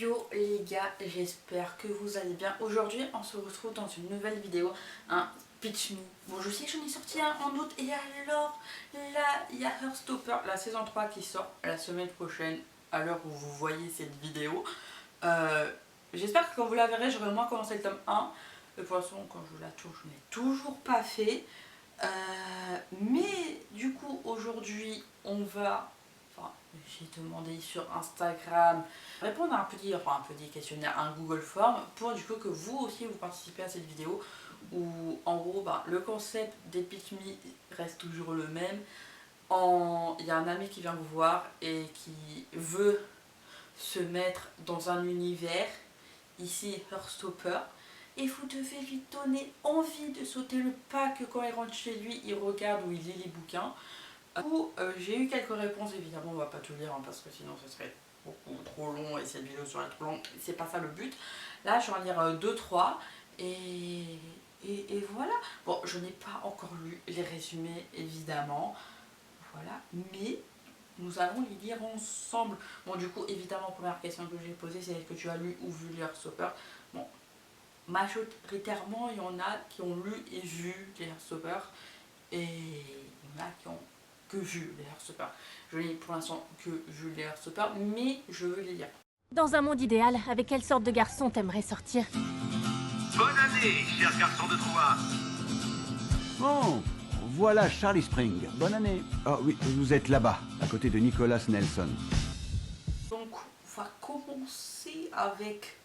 Yo les gars, j'espère que vous allez bien. Aujourd'hui on se retrouve dans une nouvelle vidéo, un Pitch Me. Bon, je sais que j'en ai sorti un en août, et alors là il y a Heartstopper, la saison 3 qui sort la semaine prochaine à l'heure où vous voyez cette vidéo. J'espère que quand vous la verrez j'aurai au moins commencé le tome 1. De toute façon quand je la touche je n'ai toujours pas fait. Mais du coup aujourd'hui on va, enfin j'ai demandé sur Instagram, répondre à un petit questionnaire, un Google Form, pour du coup que vous aussi vous participez à cette vidéo où en gros le concept des Pitch Me reste toujours le même. Il y a un ami qui vient vous voir et qui veut se mettre dans un univers, ici Heartstopper, et vous devez lui donner envie de sauter le pas, que quand il rentre chez lui, il regarde ou il lit les bouquins. Du coup, j'ai eu quelques réponses, évidemment, on va pas tout lire parce que sinon ce serait beaucoup trop long et cette vidéo serait trop longue, c'est pas ça le but. Là, je vais en lire 2-3 et voilà. Bon, je n'ai pas encore lu les résumés, évidemment, voilà, mais nous allons les lire ensemble. Bon, du coup, évidemment, première question que j'ai posée, c'est est-ce que tu as lu ou vu les Heartstopper? Bon, majoritairement, il y en a qui ont lu et vu les Heartstopper, et il y en a qui ont que vu les Heartstopper. Je n'ai pour l'instant que vu les Heartstopper, mais je veux les lire. Dans un monde idéal, avec quelle sorte de garçon t'aimerais sortir? Bonne année, cher garçon de Troyes. Oh, voilà Charlie Spring. Bonne année. Oh oui, vous êtes là-bas, à côté de Nicholas Nelson. Donc, on va commencer avec...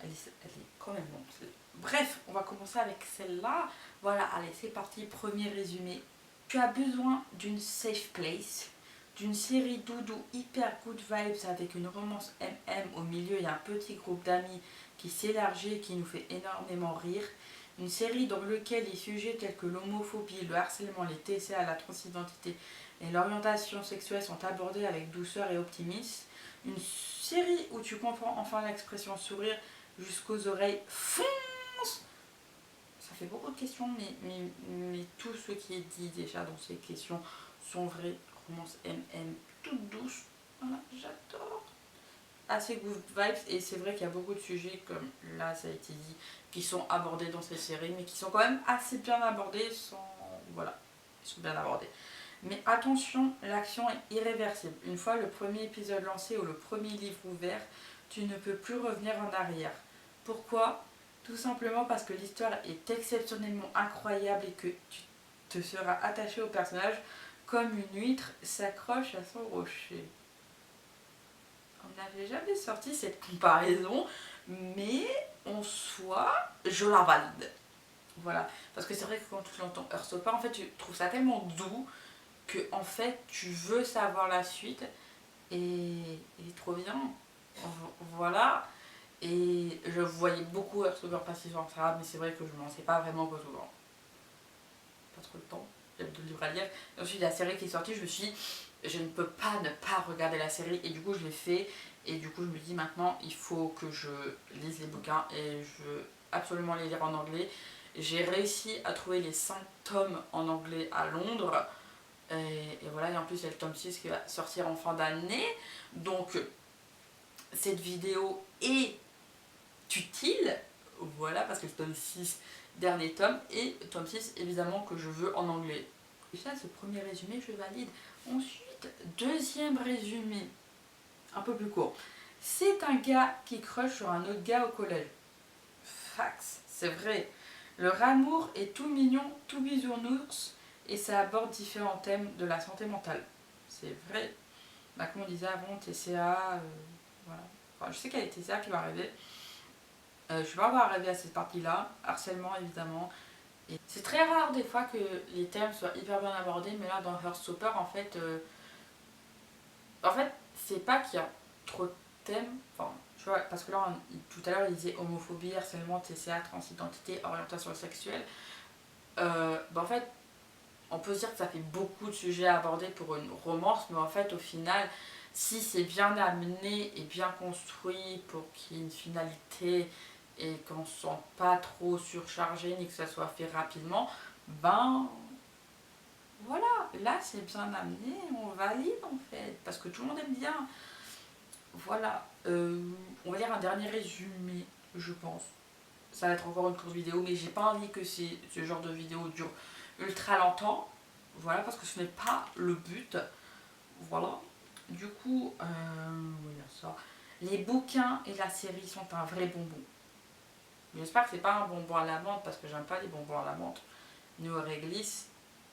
Elle est quand même longue. Bref, on va commencer avec celle-là. Voilà, allez, c'est parti. Premier résumé. Tu as besoin d'une safe place, d'une série doudou hyper good vibes avec une romance MM au milieu et un petit groupe d'amis qui s'élargit et qui nous fait énormément rire. Une série dans laquelle les sujets tels que l'homophobie, le harcèlement, les TCA, la transidentité et l'orientation sexuelle sont abordés avec douceur et optimisme. Une série où tu comprends enfin l'expression sourire jusqu'aux oreilles. Fonce! Ça fait beaucoup de questions, mais tout ce qui est dit déjà dans ces questions sont vraies. Romance MM, toute douce. Voilà, j'adore. Assez good vibes, et c'est vrai qu'il y a beaucoup de sujets, comme là ça a été dit, qui sont abordés dans cette série, mais qui sont quand même assez bien abordés sans... Voilà, ils sont bien abordés. Mais attention, l'action est irréversible. Une fois le premier épisode lancé ou le premier livre ouvert, tu ne peux plus revenir en arrière. Pourquoi? Tout simplement parce que l'histoire est exceptionnellement incroyable et que tu te seras attaché au personnage comme une huître s'accroche à son rocher. On n'avait jamais sorti cette comparaison, mais en soi, je la valide. Voilà, parce que c'est vrai que quand tu l'entends Heartstopper, en fait, tu trouves ça tellement doux que en fait, tu veux savoir la suite, et il est trop bien. Voilà, et je voyais beaucoup Heartstopper passer sur Instagram, mais c'est vrai que je ne m'en sais pas vraiment souvent. Pas trop le temps, il y a 2 livres à lire. Et ensuite, la série qui est sortie, je me suis dit, je ne peux pas ne pas regarder la série, et du coup je l'ai fait, et du coup je me dis maintenant il faut que je lise les bouquins et je veux absolument les lire en anglais. J'ai réussi à trouver les 5 tomes en anglais à Londres, et voilà, et en plus il y a le tome 6 qui va sortir en fin d'année, donc cette vidéo est utile, voilà, parce que le tome 6, dernier tome, et tome 6 évidemment que je veux en anglais. Et ça, ce premier résumé, je valide. Ensuite, deuxième résumé, un peu plus court. C'est un gars qui crush sur un autre gars au collège. Fax, c'est vrai. Leur amour est tout mignon, tout bisounours, et ça aborde différents thèmes de la santé mentale. C'est vrai. Bah, comme on disait avant, TCA, voilà. Enfin, je sais qu'il y a les TCA qui vont arriver. Je ne vais pas avoir arrivé à cette partie-là. Harcèlement, évidemment. C'est très rare des fois que les thèmes soient hyper bien abordés, mais là dans Heartstopper en fait c'est pas qu'il y a trop de thèmes, enfin tu vois, parce que là tout à l'heure il disait homophobie, harcèlement, TCA, transidentité, orientation sexuelle. En fait on peut se dire que ça fait beaucoup de sujets à aborder pour une romance, mais en fait au final si c'est bien amené et bien construit pour qu'il y ait une finalité et qu'on ne se sente pas trop surchargé ni que ça soit fait rapidement, ben voilà, là c'est bien amené, on valide en fait, parce que tout le monde aime bien. voilà, on va dire un dernier résumé, je pense. Ça va être encore une courte vidéo, mais j'ai pas envie que ce genre de vidéo dure ultra longtemps. Voilà, parce que ce n'est pas le but. Voilà. Du coup, on va dire ça. Les bouquins et la série sont un vrai bonbon. J'espère que c'est pas un bonbon à la menthe, parce que j'aime pas les bonbons à la menthe. Ni au réglisse.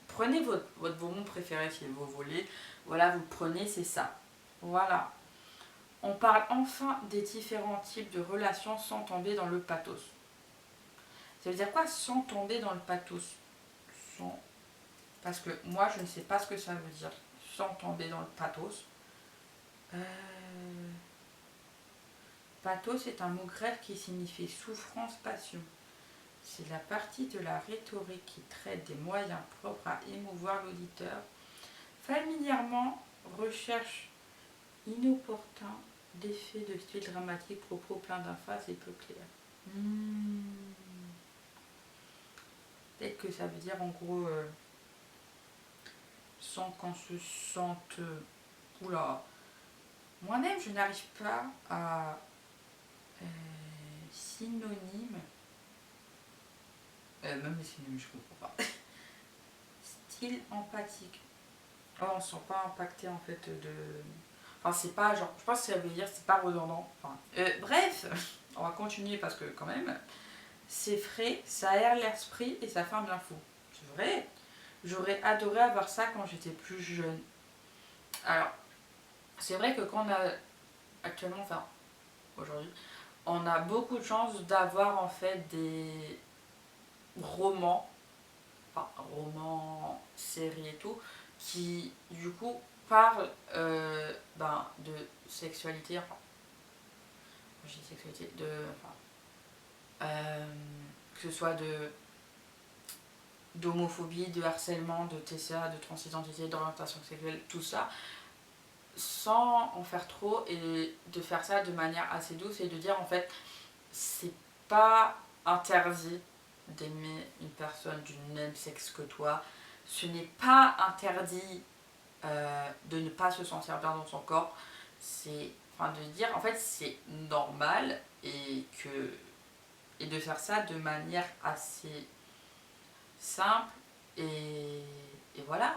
Prenez votre bonbon préféré si vous voulez. Voilà, vous le prenez, c'est ça. Voilà. On parle enfin des différents types de relations sans tomber dans le pathos. Ça veut dire quoi sans tomber dans le pathos? Sans... Parce que moi je ne sais pas ce que ça veut dire sans tomber dans le pathos. Pathos est un mot grec qui signifie souffrance, passion. C'est la partie de la rhétorique qui traite des moyens propres à émouvoir l'auditeur. Familièrement, recherche inopportun d'effets de style dramatique, propos plein d'emphases et peu clairs. Peut-être que ça veut dire en gros sans qu'on se sente... Oula. Moi-même, je n'arrive pas à synonyme. Même les synonymes, je comprends pas. Style empathique. Oh, on ne se sent pas impacté en fait de... Enfin, c'est pas genre... Je pense que ça veut dire c'est pas redondant. Enfin, bref, on va continuer parce que quand même, c'est frais, ça aère l'esprit et ça fait un bien fou. C'est vrai. J'aurais adoré avoir ça quand j'étais plus jeune. Alors, c'est vrai que quand on a actuellement, enfin, aujourd'hui, on a beaucoup de chance d'avoir en fait des romans, enfin, romans, séries et tout, qui du coup parlent de sexualité, enfin, je dis sexualité, que ce soit d'homophobie, de harcèlement, de TCA, de transidentité, d'orientation sexuelle, tout ça, sans en faire trop et de faire ça de manière assez douce et de dire en fait c'est pas interdit d'aimer une personne du même sexe que toi, ce n'est pas interdit de ne pas se sentir bien dans son corps, c'est enfin de dire en fait c'est normal et de faire ça de manière assez simple et voilà,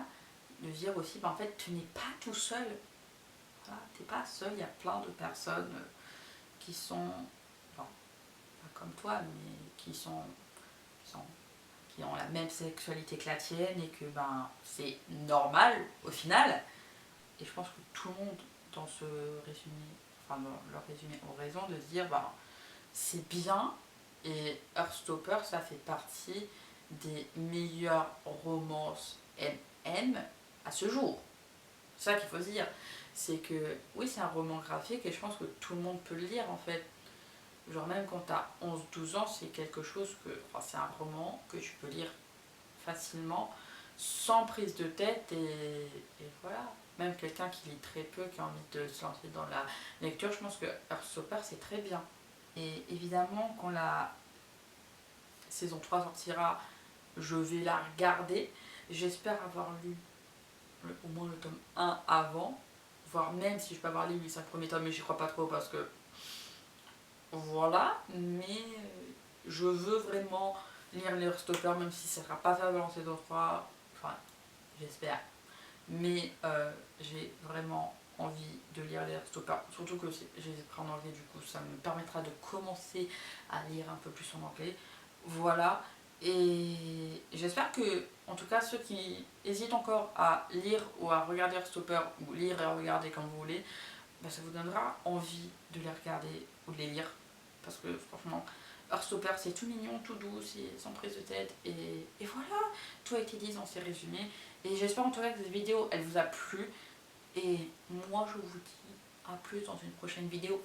de dire aussi en fait tu n'es pas tout seul. Voilà, t'es pas seul, il y a plein de personnes qui sont, enfin, pas comme toi, mais qui ont la même sexualité que la tienne et que c'est normal au final. Et je pense que tout le monde dans ce résumé, enfin dans leur résumé, ont raison de dire c'est bien et Heartstopper ça fait partie des meilleures romances MM à ce jour. C'est ça qu'il faut se dire. C'est que oui c'est un roman graphique et je pense que tout le monde peut le lire en fait. Genre même quand t'as 11-12 ans c'est quelque chose que... Enfin c'est un roman que tu peux lire facilement, sans prise de tête et voilà. Même quelqu'un qui lit très peu, qui a envie de se lancer dans la lecture, je pense que Heartstopper c'est très bien. Et évidemment quand la saison 3 sortira, je vais la regarder. J'espère avoir lu au moins le tome 1 avant, voire même si je peux avoir lu les 5 premiers tomes, mais j'y crois pas trop parce que voilà, mais je veux vraiment lire les Heartstopper même si ça sera pas fait avant saison 3, enfin j'espère, mais j'ai vraiment envie de lire les Heartstopper, surtout que je les ai pris en anglais, du coup ça me permettra de commencer à lire un peu plus en anglais, voilà. Et j'espère que, en tout cas, ceux qui hésitent encore à lire ou à regarder Heartstopper, ou lire et regarder comme vous voulez, ça vous donnera envie de les regarder ou de les lire. Parce que franchement, Heartstopper c'est tout mignon, tout doux, c'est sans prise de tête. Et voilà, tout a été dit dans ces résumés. Et j'espère en tout cas que cette vidéo, elle vous a plu. Et moi, je vous dis à plus dans une prochaine vidéo.